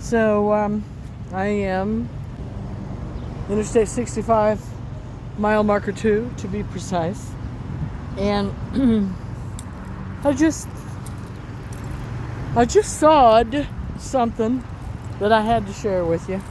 So I am Interstate 65, mile marker 2 to be precise. And I just sawed something that I had to share with you.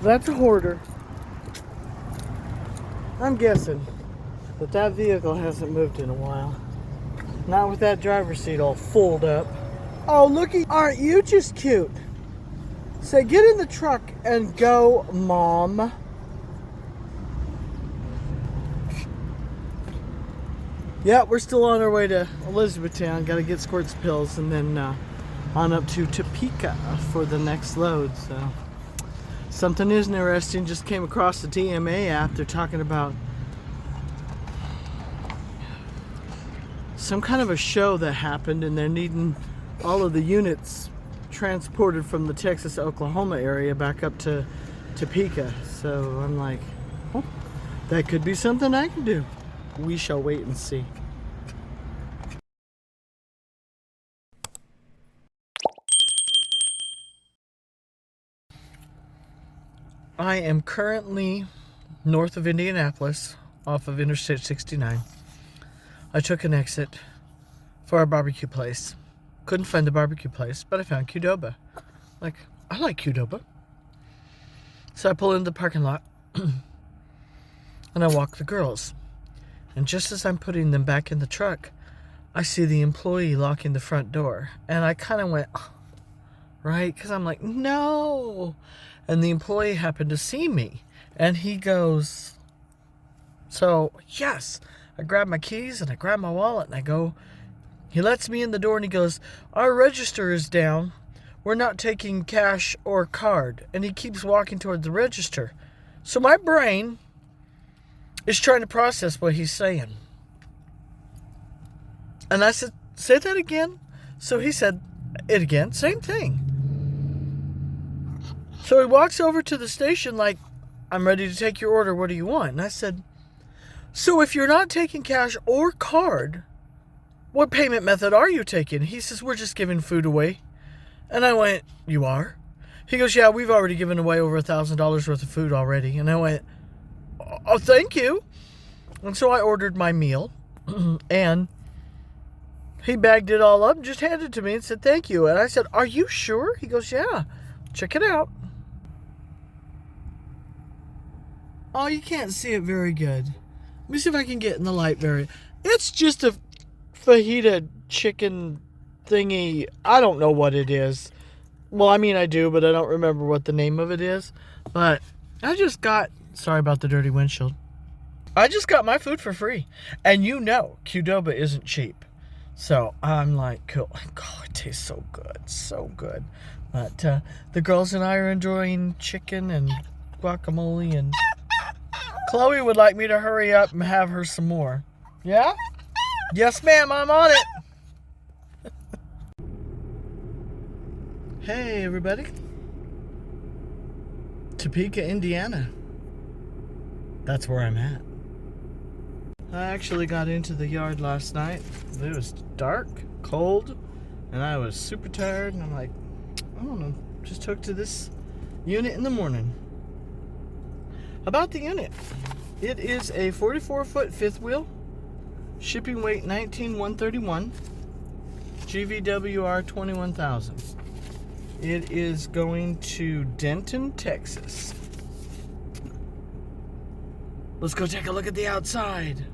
That's a hoarder. I'm guessing that vehicle hasn't moved in a while. Not with that driver's seat all folded up. Oh, looky, aren't you just cute? Say, get in the truck and go, Mom. Yeah, we're still on our way to Elizabethtown. Got to get Squirt's pills and then on up to Topeka for the next load. So something interesting just came across the TMA app. They're talking about some kind of a show that happened, and they're needing all of the units transported from the Texas-Oklahoma area back up to Topeka. So I'm like, oh, that could be something I can do. We shall wait and see. I am currently north of Indianapolis, off of Interstate 69. I took an exit for a barbecue place. Couldn't find the barbecue place, but I found Qdoba. Like, I like Qdoba. So I pull into the parking lot and I walk the girls. And just as I'm putting them back in the truck, I see the employee locking the front door. And I kind of went, oh, right? Because I'm like, no. And the employee happened to see me. And he goes, so, yes. I grab my keys and I grab my wallet and I go. He lets me in the door and he goes, our register is down. We're not taking cash or card. And he keeps walking toward the register. So my brain is trying to process what he's saying. And I said, say that again? So he said it again. Same thing. So he walks over to the station like, I'm ready to take your order. What do you want? And I said, so if you're not taking cash or card, what payment method are you taking? He says, we're just giving food away. And I went, you are? He goes, yeah, we've already given away over $1,000 worth of food already. And I went, oh, thank you. And so I ordered my meal. And he bagged it all up and just handed it to me and said, thank you. And I said, are you sure? He goes, yeah, check it out. Oh, you can't see it very good. Let me see if I can get in the light very... It's just a fajita chicken thingy. I don't know what it is. Well, I mean, I do, but I don't remember what the name of it is. But I just got... Sorry about the dirty windshield. I just got my food for free. And you know, Qdoba isn't cheap. So I'm like, cool. God, it tastes so good. So good. But the girls and I are enjoying chicken and guacamole, and Chloe would like me to hurry up and have her some more. Yeah? Yes, ma'am, I'm on it. Hey, everybody. Topeka, Indiana. That's where I'm at. I actually got into the yard last night. It was dark, cold, and I was super tired. And I'm like, I don't know, just hooked to this unit in the morning. About the unit, it is a 44-foot fifth wheel, shipping weight 19,131, GVWR 21,000. It is going to Denton, Texas. Let's go take a look at the outside.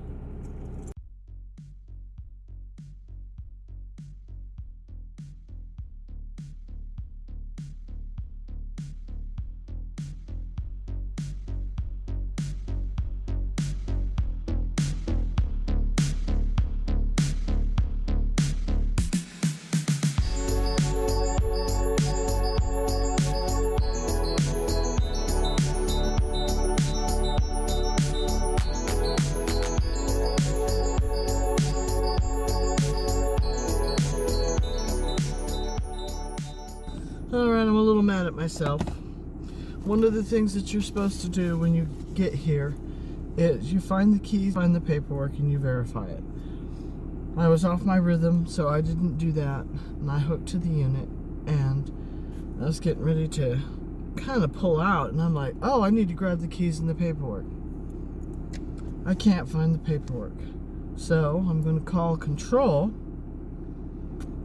myself. One of the things that you're supposed to do when you get here is you find the keys, find the paperwork, and you verify it. I was off my rhythm, so I didn't do that, and I hooked to the unit, and I was getting ready to kind of pull out, and I'm like, oh, I need to grab the keys and the paperwork. I can't find the paperwork. So I'm going to call control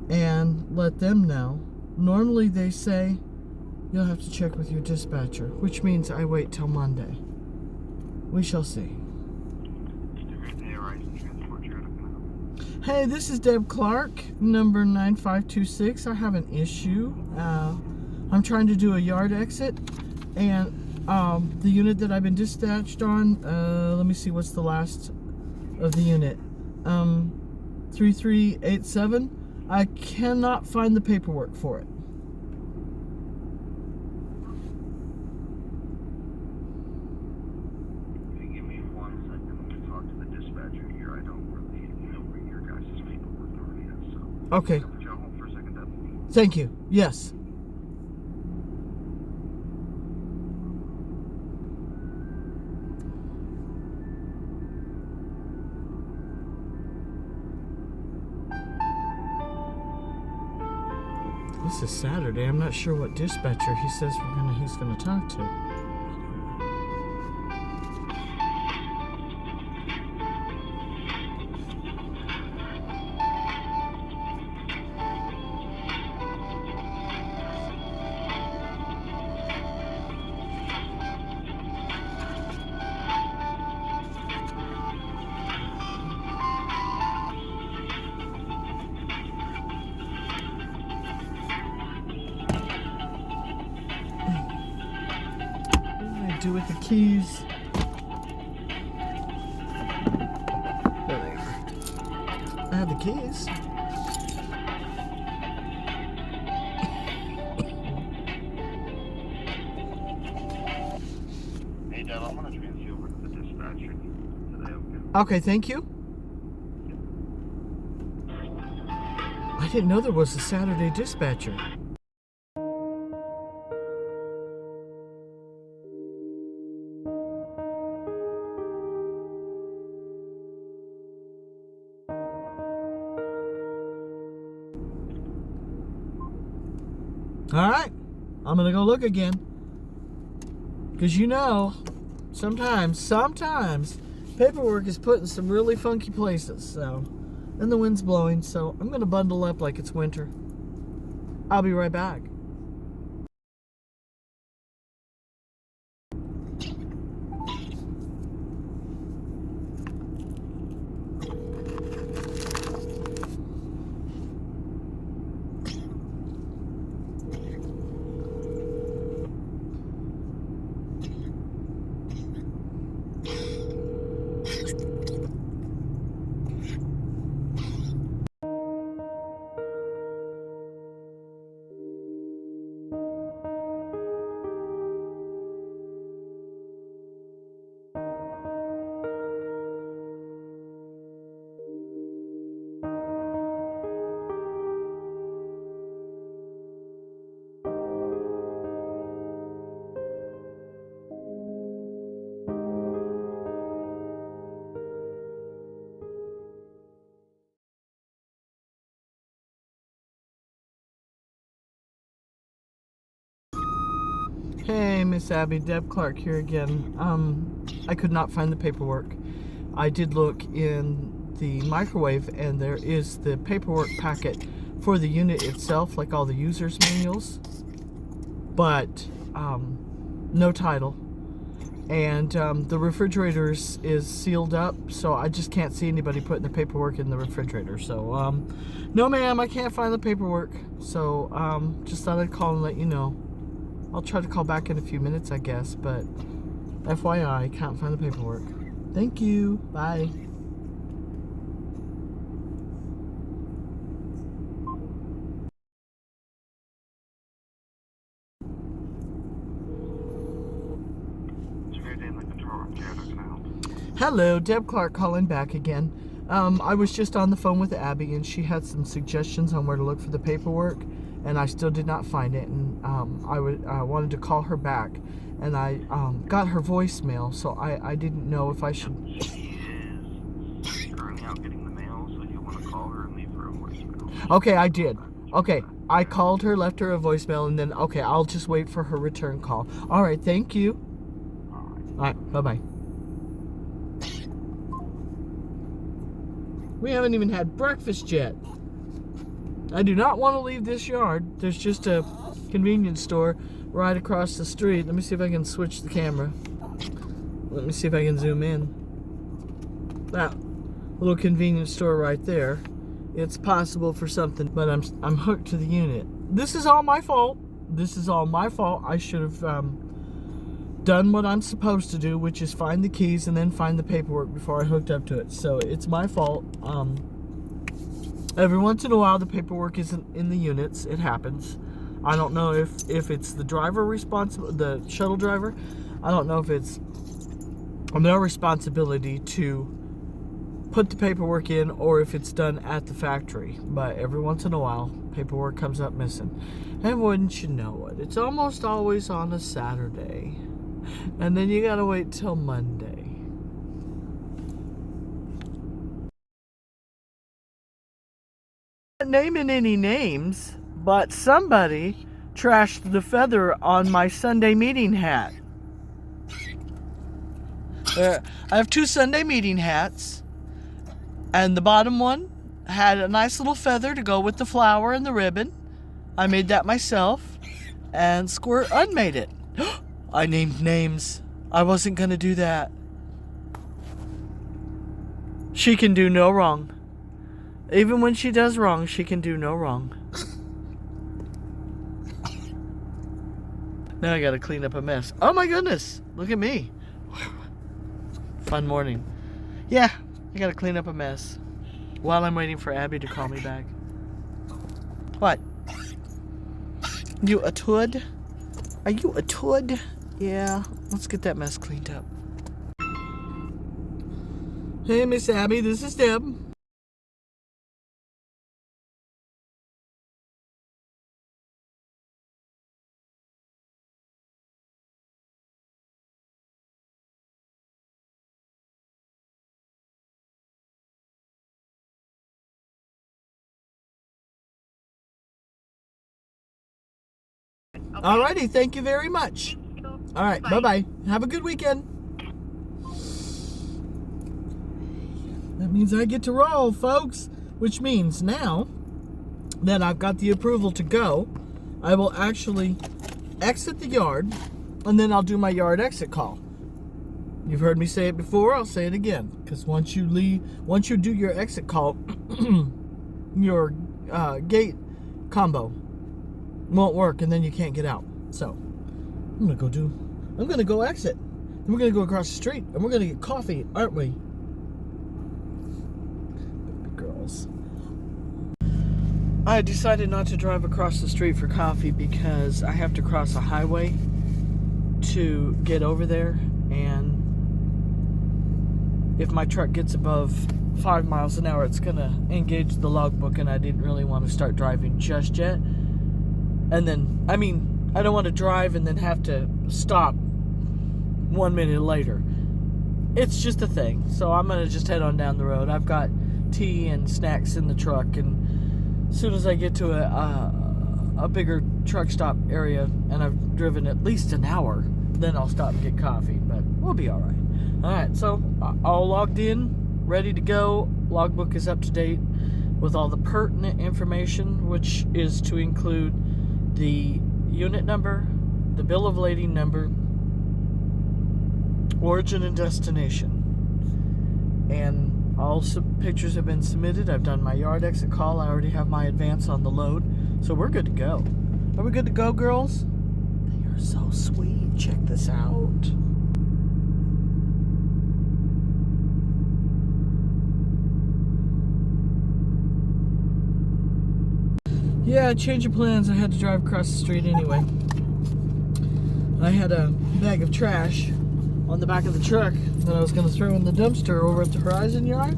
and let them know. Normally they say you'll have to check with your dispatcher, which means I wait till Monday. We shall see. Hey, this is Deb Clark, number 9526. I have an issue. I'm trying to do a yard exit, and the unit that I've been dispatched on, let me see, what's the last of the unit? 3387. I cannot find the paperwork for it. Give me 1 second. Let me talk to the dispatcher here. I don't really know where your guys' paperwork already is, so. Okay. Can I put you on hold for a second, Deb? Thank you. Yes. This is Saturday. I'm not sure what dispatcher he says he's gonna talk to. Do with the keys. There they are. I have the keys. Hey, Deb, I'm going to transfer you over to the dispatcher today, okay? Okay, thank you. I didn't know there was a Saturday dispatcher. All right, I'm gonna go look again, because you know, sometimes paperwork is put in some really funky places. So, and the wind's blowing, so I'm gonna bundle up like it's winter. I'll be right back. Hey, Miss Abby, Deb Clark here again. I could not find the paperwork. I did look in the microwave, and there is the paperwork packet for the unit itself, like all the user's manuals, but no title. And the refrigerator is sealed up, so I just can't see anybody putting the paperwork in the refrigerator. So, no ma'am, I can't find the paperwork. So, just thought I'd call and let you know. I'll try to call back in a few minutes, I guess, but FYI, can't find the paperwork. Thank you. Bye. Hello, Deb Clark calling back again. I was just on the phone with Abby, and she had some suggestions on where to look for the paperwork, and I still did not find it. And I wanted to call her back, and I got her voicemail, so I didn't know if I should. She is currently out getting the mail, so you want to call her and leave her a voicemail. Okay, I did. Okay, I called her, left her a voicemail, and then, okay, I'll just wait for her return call. All right, thank you. All right, bye-bye. We haven't even had breakfast yet. I do not want to leave this yard. There's just a convenience store right across the street. Let me see if I can switch the camera. Let me see if I can zoom in. That little convenience store right there. It's possible for something, but I'm hooked to the unit. This is all my fault. This is all my fault. I should have done what I'm supposed to do, which is find the keys and then find the paperwork before I hooked up to it. So it's my fault. Every once in a while, the paperwork isn't in the units. It happens. I don't know if it's the driver responsible, the shuttle driver. I don't know if it's their responsibility to put the paperwork in or if it's done at the factory. But every once in a while, paperwork comes up missing. And wouldn't you know it, it's almost always on a Saturday. And then you gotta wait till Monday. Not naming any names, but somebody trashed the feather on my Sunday meeting hat. I have 2 Sunday meeting hats, and the bottom one had a nice little feather to go with the flower and the ribbon. I made that myself, and Squirt unmade it. I named names. I wasn't gonna do that. She can do no wrong. Even when she does wrong, she can do no wrong. Now I gotta clean up a mess. Oh my goodness, look at me. Fun morning. Yeah, I gotta clean up a mess while I'm waiting for Abby to call me back. What? You a toad? Are you a toad? Yeah, let's get that mess cleaned up. Hey, Miss Abby, this is Deb. Alrighty, thank you very much. Alright, bye-bye. Have a good weekend. That means I get to roll, folks. Which means now that I've got the approval to go, I will actually exit the yard, and then I'll do my yard exit call. You've heard me say it before, I'll say it again. Because once you do your exit call, your gate combo won't work, and then you can't get out. So I'm gonna go exit. Then we're gonna go across the street, and we're gonna get coffee, aren't we? Baby girls. I decided not to drive across the street for coffee because I have to cross a highway to get over there, and if my truck gets above 5 miles an hour, it's gonna engage the logbook, and I didn't really want to start driving just yet. And then, I don't want to drive and then have to stop 1 minute later. It's just a thing. So I'm going to just head on down the road. I've got tea and snacks in the truck, and as soon as I get to a bigger truck stop area, and I've driven at least an hour, then I'll stop and get coffee. But we'll be alright. Alright, so all logged in, ready to go. Logbook is up to date with all the pertinent information, which is to include the unit number, the bill of lading number, origin and destination. And all pictures have been submitted. I've done my yard exit call. I already have my advance on the load. So we're good to go. Are we good to go, girls? They are so sweet. Check this out. Yeah, change of plans. I had to drive across the street anyway. I had a bag of trash on the back of the truck that I was going to throw in the dumpster over at the Horizon yard,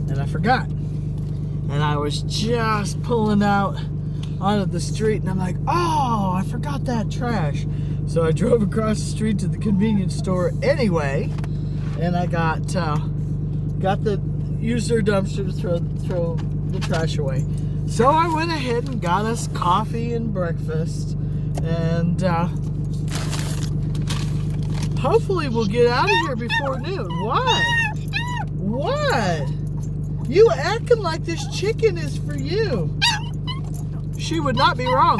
and I forgot. And I was just pulling out onto the street, and I'm like, oh, I forgot that trash. So I drove across the street to the convenience store anyway, and I used their dumpster to throw the trash away. So I went ahead and got us coffee and breakfast, and hopefully we'll get out of here before noon. What? What? You acting like this chicken is for you. She would not be wrong.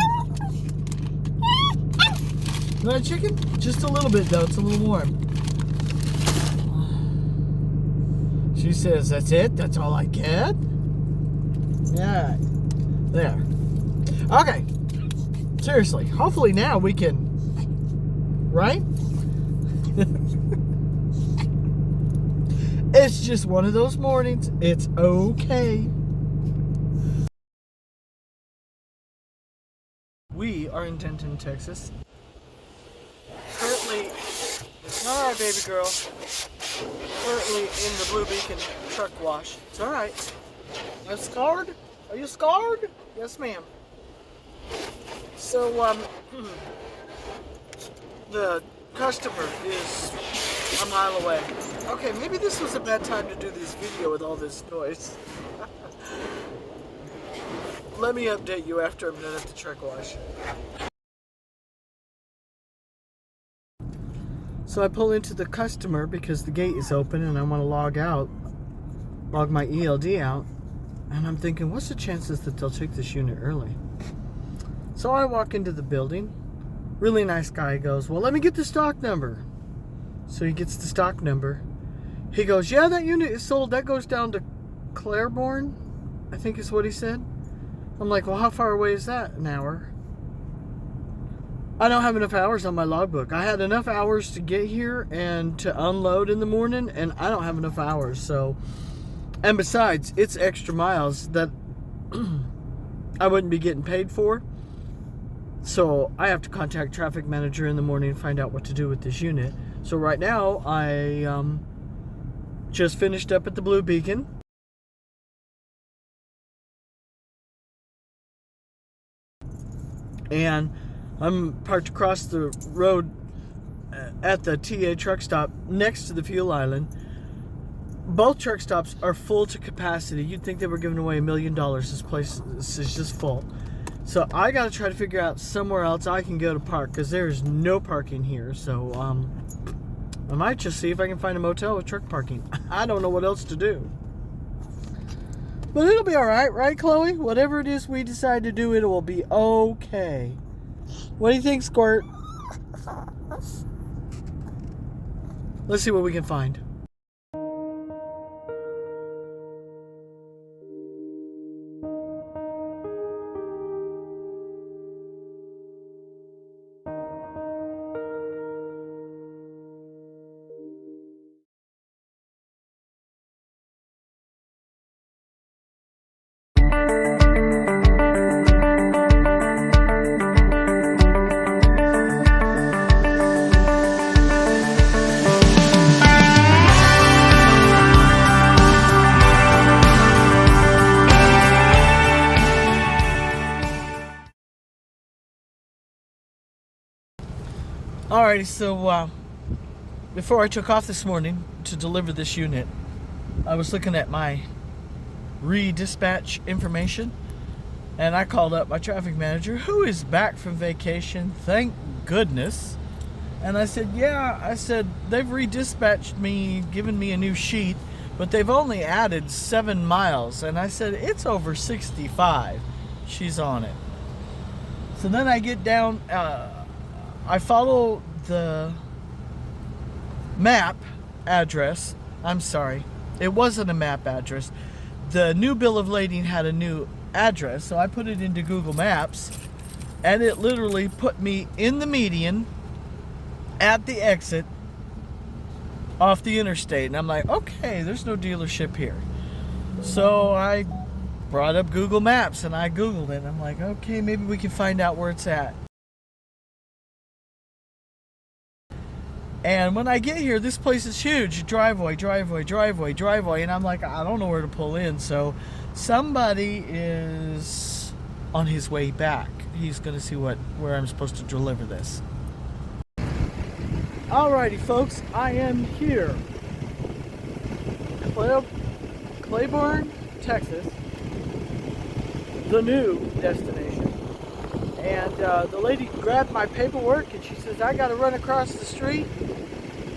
You want a chicken? Just a little bit though, it's a little warm. She says, that's it? That's all I get? Yeah. There. Okay. Seriously, hopefully now we can, right? It's just one of those mornings. It's okay. We are in Denton, Texas. Currently, it's alright, baby girl. Currently in the Blue Beacon truck wash. It's alright. I'm scarred? Are you scarred? Yes, ma'am. So, the customer is a mile away. Okay, maybe this was a bad time to do this video with all this noise. Let me update you after I'm done at the truck wash. So I pull into the customer because the gate is open and I want to log my ELD out. And I'm thinking, what's the chances that they'll take this unit early? So I walk into the building. Really nice guy goes, well, let me get the stock number. So he gets the stock number. He goes, yeah, that unit is sold. That goes down to Cleburne, I think is what he said. I'm like, well, how far away is that? An hour. I don't have enough hours on my logbook. I had enough hours to get here and to unload in the morning, and I don't have enough hours. So, and besides, it's extra miles that I wouldn't be getting paid for. So I have to contact traffic manager in the morning and find out what to do with this unit. So right now, I just finished up at the Blue Beacon. And I'm parked across the road at the TA truck stop next to the fuel island. Both truck stops are full to capacity. You'd think they were giving away $1 million. This place is just full. So I got to try to figure out somewhere else I can go to park because there's no parking here. So I might just see if I can find a motel with truck parking. I don't know what else to do. But it'll be alright, right, Chloe? Whatever it is we decide to do, it will be okay. What do you think, Squirt? Let's see what we can find. Alrighty, so before I took off this morning to deliver this unit, I was looking at my redispatch information, and I called up my traffic manager, who is back from vacation, thank goodness. And I said, yeah, I said, they've redispatched me, given me a new sheet, but they've only added 7 miles. And I said, it's over 65. She's on it. So then I get down, I follow the map address. I'm sorry, it wasn't a map address. The new bill of lading had a new address, so I put it into Google Maps, and it literally put me in the median at the exit off the interstate. And I'm like, okay, there's no dealership here. So I brought up Google Maps and I Googled it. I'm like, okay, maybe we can find out where it's at. And when I get here, this place is huge. Driveway, and I'm like, I don't know where to pull in. So somebody is on his way back. He's going to see where I'm supposed to deliver this. Alrighty, folks, I am here. Cleburne, Texas, the new destination. And the lady grabbed my paperwork and she says, I got to run across the street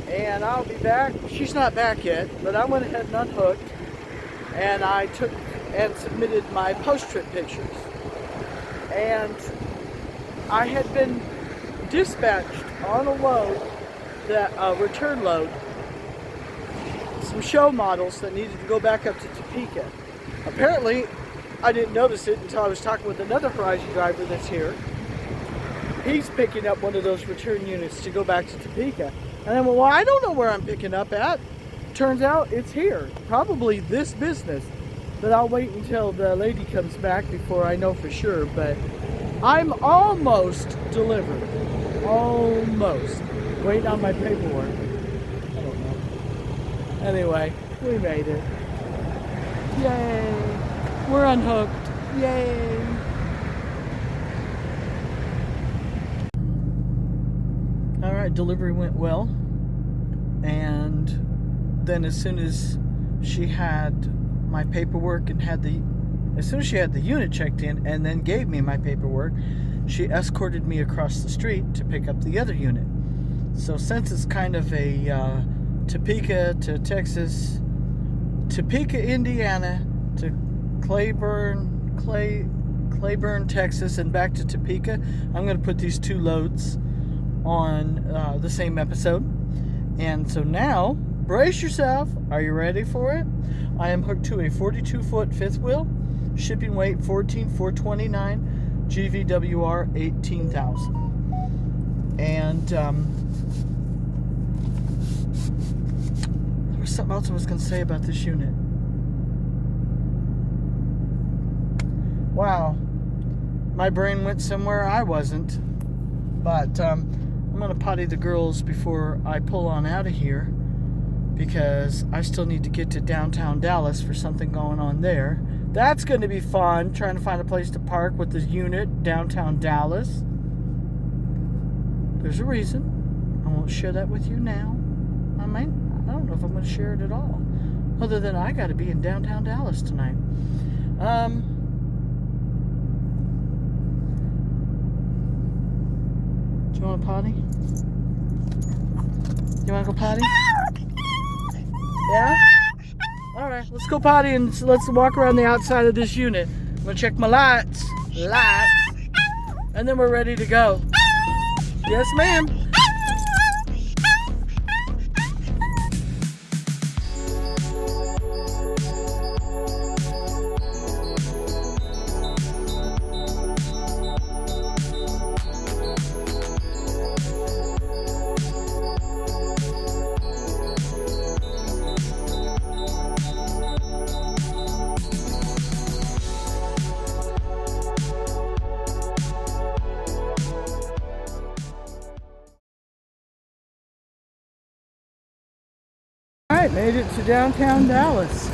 and I'll be back. She's not back yet, but I went ahead and unhooked and I took and submitted my post-trip pictures. And I had been dispatched on a load, that return load, some show models that needed to go back up to Topeka. Apparently, I didn't notice it until I was talking with another Horizon driver that's here. He's picking up one of those return units to go back to Topeka. And I went, well, I don't know where I'm picking up at. Turns out it's here, probably this business. But I'll wait until the lady comes back before I know for sure. But I'm almost delivered. Almost. Waiting on my paperwork. I don't know. Anyway, we made it. Yay! We're unhooked. Yay! Alright, delivery went well. And then as soon as she had my paperwork and as soon as she had the unit checked in and then gave me my paperwork, she escorted me across the street to pick up the other unit. So since it's kind of a Topeka to Texas, Topeka, Indiana to Cleburne, Texas, and back to Topeka, I'm going to put these two loads on the same episode. And so now, brace yourself. Are you ready for it? I am hooked to a 42-foot fifth wheel, shipping weight 14,429, GVWR 18,000. And there was something else I was going to say about this unit. Wow, my brain went somewhere I wasn't. But I'm going to potty the girls before I pull on out of here, because I still need to get to downtown Dallas for something going on there. That's going to be fun, trying to find a place to park with the unit downtown Dallas. There's a reason. I won't share that with you now. I don't know if I'm going to share it at all. Other than I got to be in downtown Dallas tonight. Do you want to potty? You want to go potty? Yeah? Alright, let's go potty and let's walk around the outside of this unit. I'm going to check my lights. And then we're ready to go. Yes, ma'am. Alright, made it to downtown Dallas.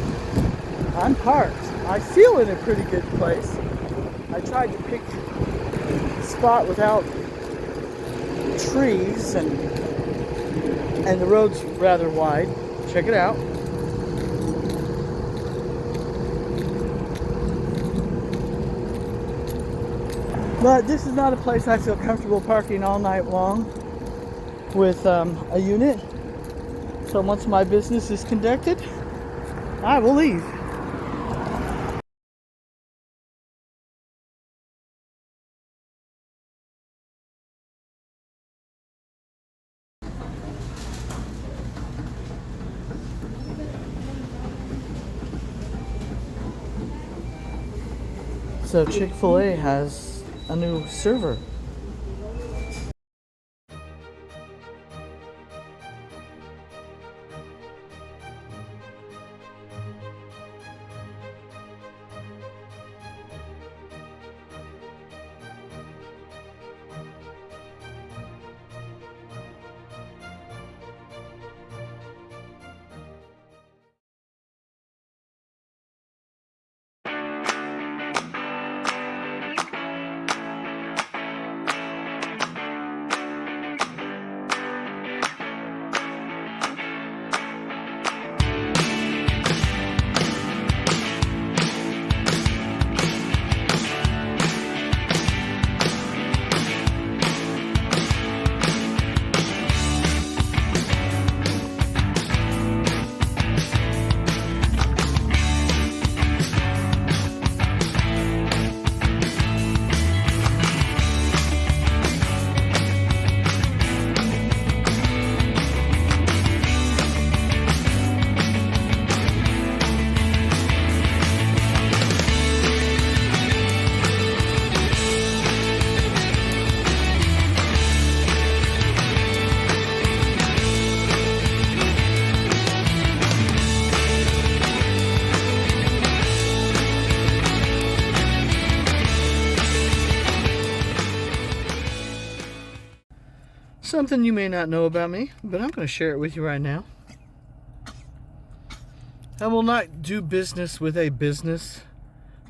I'm parked. I feel in a pretty good place. I tried to pick a spot without trees and the road's rather wide. Check it out. But this is not a place I feel comfortable parking all night long with a unit. So once my business is conducted, I will leave. So Chick-fil-A has a new server. something you may not know about me, but I'm going to share it with you right now. I will not do business with a business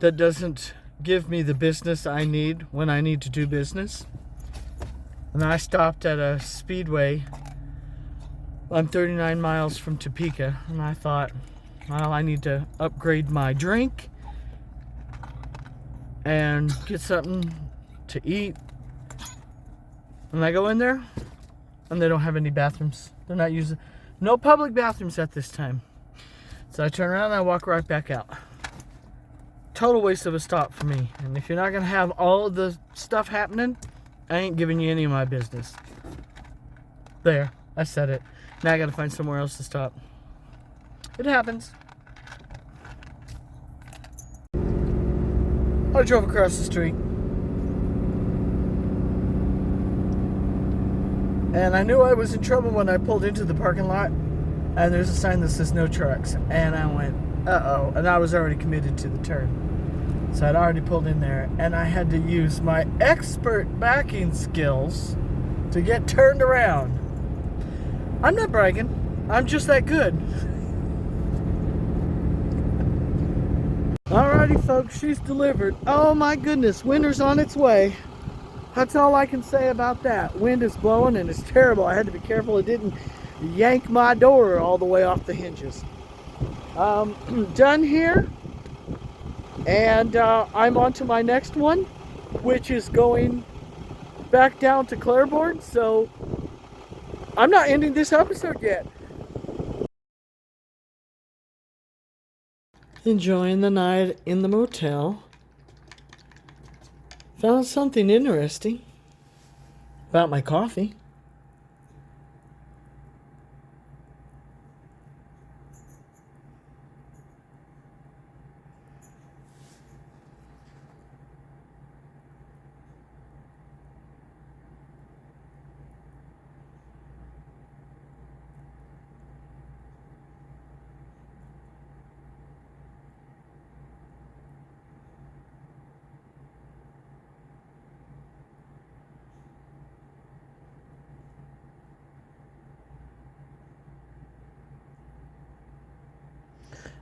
that doesn't give me the business I need when I need to do business. And I stopped at a speedway. I'm 39 miles from Topeka, and I thought, well, I need to upgrade my drink and get something to eat. And I go in there, and they don't have any bathrooms. They're not using, no public bathrooms at this time. So I turn around and I walk right back out. Total waste of a stop for me. And if you're not going to have all of the stuff happening, I ain't giving you any of my business. There, I said it. Now I got to find somewhere else to stop. It happens. I drove across the street. And I knew I was in trouble when I pulled into the parking lot. And there's a sign that says no trucks. And I went, uh-oh. And I was already committed to the turn. So I'd already pulled in there. And I had to use my expert backing skills to get turned around. I'm not bragging. I'm just that good. Alrighty, folks. She's delivered. Oh, my goodness. Winter's on its way. That's all I can say about that. Wind is blowing and it's terrible. I had to be careful it didn't yank my door all the way off the hinges. Done here, and I'm on to my next one, which is going back down to Cleburne. So I'm not ending this episode yet. Enjoying the night in the motel. Found something interesting about my coffee.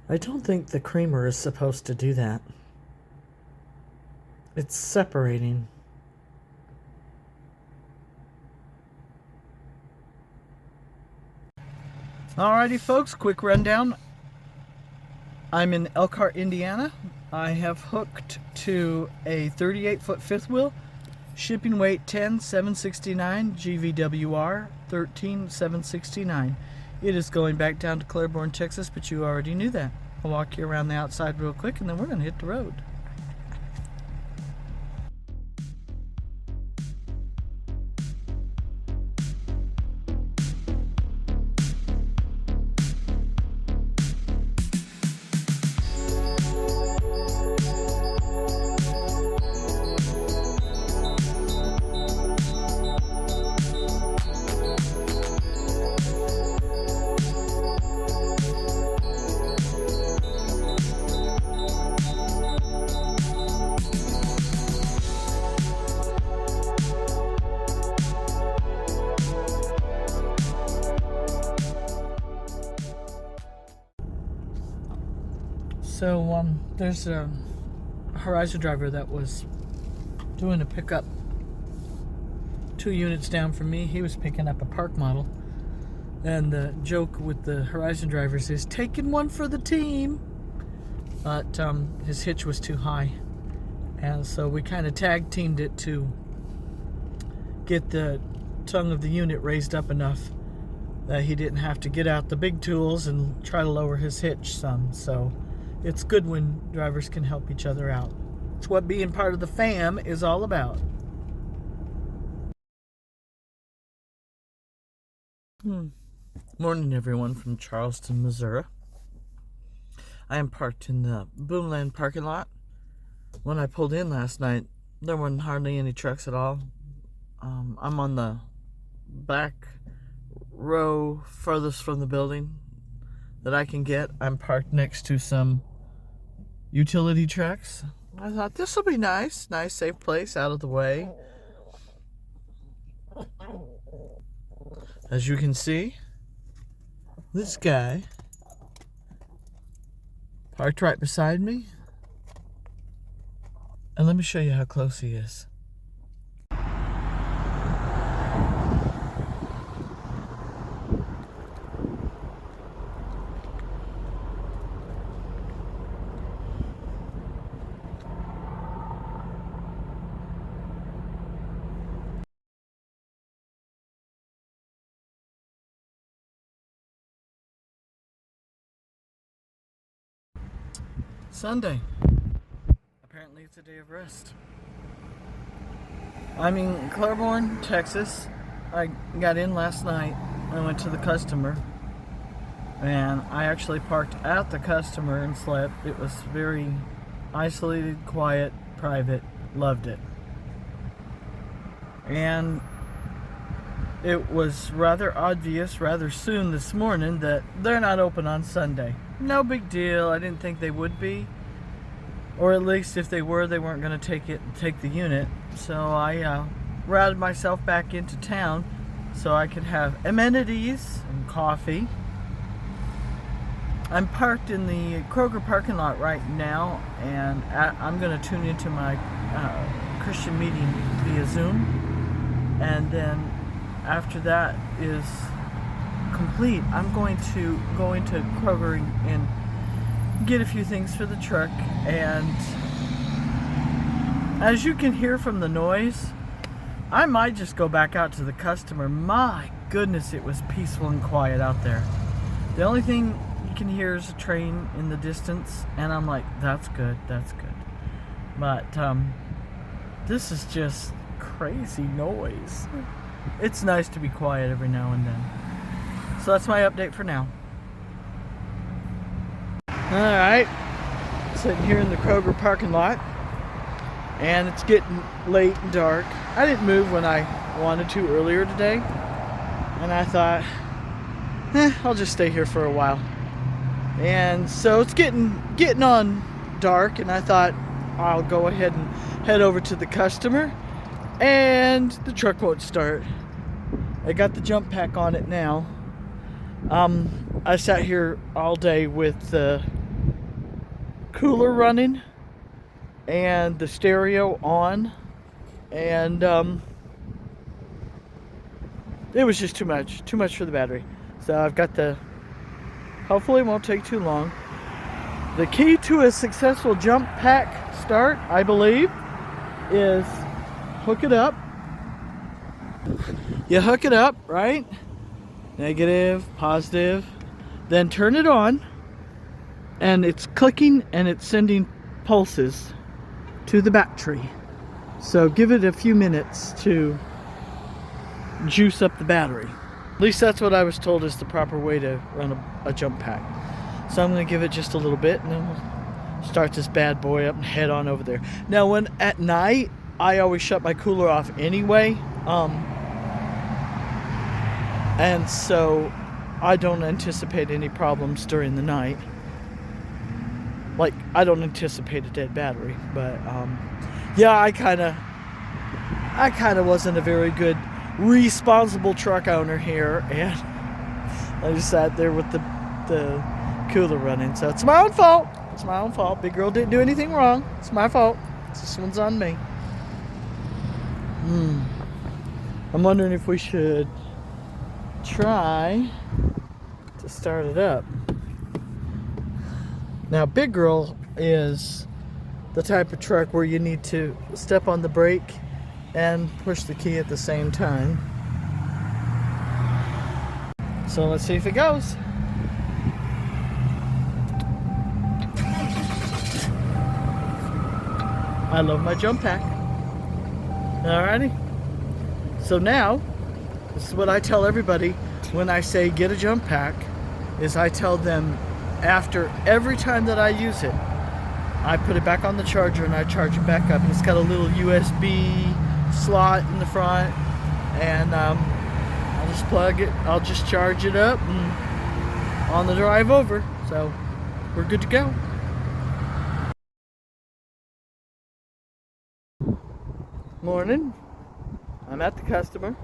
I don't think the creamer is supposed to do that. It's separating. Alrighty, folks, quick rundown. I'm in Elkhart, Indiana. I have hooked to a 38-foot fifth wheel, shipping weight 10,769, GVWR 13,769. It is going back down to Cleburne, Texas, but you already knew that. I'll walk you around the outside real quick, and then we're going to hit the road. So there's a Horizon driver that was doing a pickup 2 units down from me. He was picking up a park model, and the joke with the Horizon drivers is taking one for the team, but his hitch was too high, and so we kind of tag teamed it to get the tongue of the unit raised up enough that he didn't have to get out the big tools and try to lower his hitch some. So it's good when drivers can help each other out. It's what being part of the fam is all about. Morning, everyone, from Charleston, Missouri. I am parked in the Boomland parking lot. When I pulled in last night, there weren't hardly any trucks at all. I'm on the back row furthest from the building that I can get. I'm parked next to some utility trucks. I thought this will be nice, safe place out of the way. As you can see, this guy parked right beside me. And let me show you how close he is. Sunday. Apparently it's a day of rest. I'm in Cleburne, Texas. I got in last night. I went to the customer. And I actually parked at the customer and slept. It was very isolated, quiet, private. Loved it. And it was rather obvious rather soon this morning that they're not open on Sunday. No big deal. I didn't think they would be. Or at least if they were, they weren't going to take the unit. So I routed myself back into town so I could have amenities and coffee. I'm parked in the Kroger parking lot right now, and I'm going to tune into my Christian meeting via Zoom. And then after that is complete, I'm going to go into Kroger and get a few things for the truck. And as you can hear from the noise, I might just go back out to the customer. My goodness, it was peaceful and quiet out there. The only thing you can hear is a train in the distance, and I'm like, that's good, that's good. But this is just crazy noise. It's nice to be quiet every now and then. So that's my update for now. Alright, sitting here in the Kroger parking lot, and it's getting late and dark. I didn't move when I wanted to earlier today, and I thought, I'll just stay here for a while. And so it's getting on dark, and I thought I'll go ahead and head over to the customer, and the truck won't start. I got the jump pack on it now. I sat here all day with the cooler running and the stereo on, and it was just too much for the battery. So I've got hopefully it won't take too long. The key to a successful jump pack start, I believe, is hook it up. You hook it up, right? Negative, positive, then turn it on, and it's clicking and it's sending pulses to the battery. So give it a few minutes to juice up the battery. At least that's what I was told is the proper way to run a jump pack. So I'm going to give it just a little bit, and then we'll start this bad boy up and head on over there. Now, when at night, I always shut my cooler off anyway. And so I don't anticipate any problems during the night. Like, I don't anticipate a dead battery, but yeah, I kind of wasn't a very good responsible truck owner here, and I just sat there with the cooler running. So it's my own fault. It's my own fault. Big girl didn't do anything wrong. It's my fault. This one's on me. I'm wondering if we should try to start it up. Now, Big Girl is the type of truck where you need to step on the brake and push the key at the same time. So let's see if it goes. I love my jump pack. Alrighty. So now, this is what I tell everybody when I say get a jump pack, is I tell them after every time that I use it, I put it back on the charger and I charge it back up. And it's got a little USB slot in the front, and I'll just plug it, I'll just charge it up and on the drive over. So we're good to go. Morning. I'm at the customer,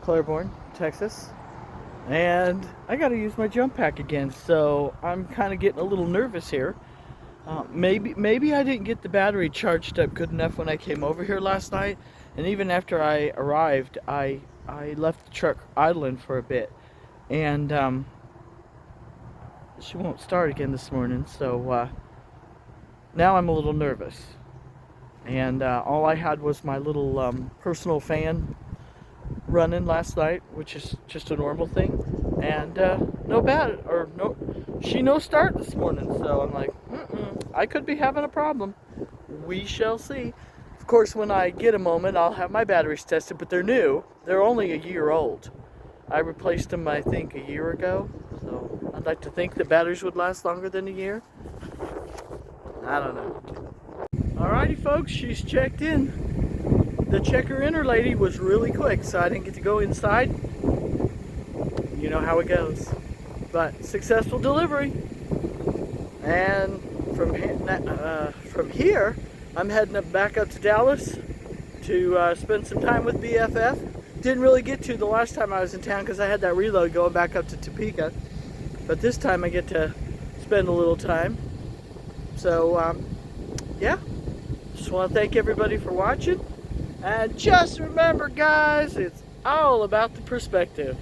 Cleburne, Texas. And I got to use my jump pack again, so I'm kind of getting a little nervous here. Maybe I didn't get the battery charged up good enough when I came over here last night, and even after I arrived, I left the truck idling for a bit, and she won't start again this morning, so now I'm a little nervous. And all I had was my little personal fan running last night, which is just a normal thing, and she no start this morning, so I'm like, I could be having a problem. We shall see. Of course, when I get a moment, I'll have my batteries tested, but they're new. They're only a year old. I replaced them, I think, a year ago, so I'd like to think the batteries would last longer than a year. I don't know. Alrighty, folks, she's checked in. The checker-inner lady was really quick, so I didn't get to go inside. You know how it goes. But successful delivery. And from here, I'm heading back up to Dallas to spend some time with BFF. Didn't really get to the last time I was in town because I had that reload going back up to Topeka. But this time I get to spend a little time. So, yeah. Just want to thank everybody for watching. And just remember, guys, it's all about the perspective.